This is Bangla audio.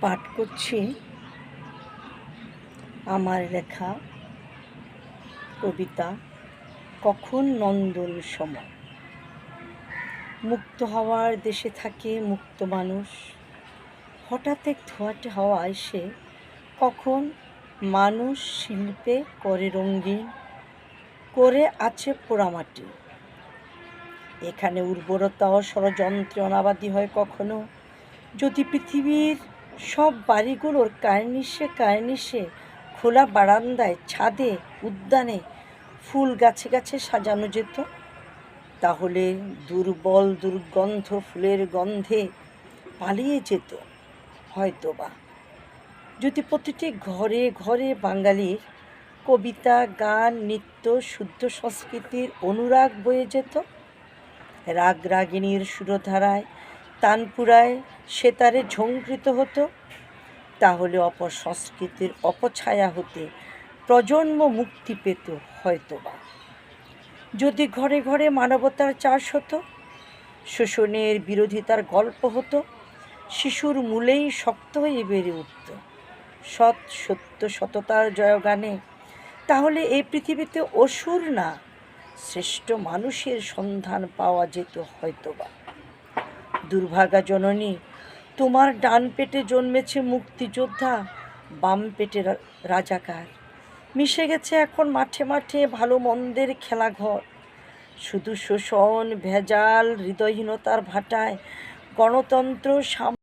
পাঠ করছি আমার লেখা কবিতা কখন নন্দন সময়। মুক্ত হওয়ার দেশে থাকে মুক্ত মানুষ, হঠাৎ এক ধোঁয়াটে হাওয়া এসে কখন মানুষ শিল্পে করে রঙিন, করে আছে পোড়ামাটি। এখানে উর্বরতা ও ষড়যন্ত্রে অনাবাদী হয় কখনো, যদি পৃথিবীর সব বাড়িগুলোর কার্নিশে খোলা বারান্দায়, ছাদে, উদ্যানে ফুল গাছে গাছে সাজানো যেত, তাহলে দুর্বল দুর্গন্ধ ফুলের গন্ধে পালিয়ে যেত হয়তোবা। যদি প্রতিটি ঘরে ঘরে বাঙালির কবিতা, গান, নৃত্য, শুদ্ধ সংস্কৃতির অনুরাগ বয়ে যেত, রাগ রাগিনীর সুরধারায়, তানপুরায় সেতারে ঝঙ্কৃত হতো, তাহলে অপসংস্কৃতির অপছায়া হতে প্রজন্ম মুক্তি পেত হয়তোবা। যদি ঘরে ঘরে মানবতার চাষ হতো, শোষণের বিরোধিতার গল্প হতো, শিশুর মূলেই শক্ত হয়ে বেড়ে উঠত সৎ সত্য সততার জয়গানে, তাহলে এই পৃথিবীতে অসুর না, শ্রেষ্ঠ মানুষের সন্ধান পাওয়া যেত হয়তোবা। দুর্ভাগা জননী, তোমার ডান পেটে জন্মেছে মুক্তিযোদ্ধা, বাম পেটে রাজাকার। মিশে গেছে এখন মাঠে মাঠে ভালো মন্দের খেলাঘর। শুধু শোষণ, ভেজাল, হৃদয়হীনতার ভাটায় গণতন্ত্র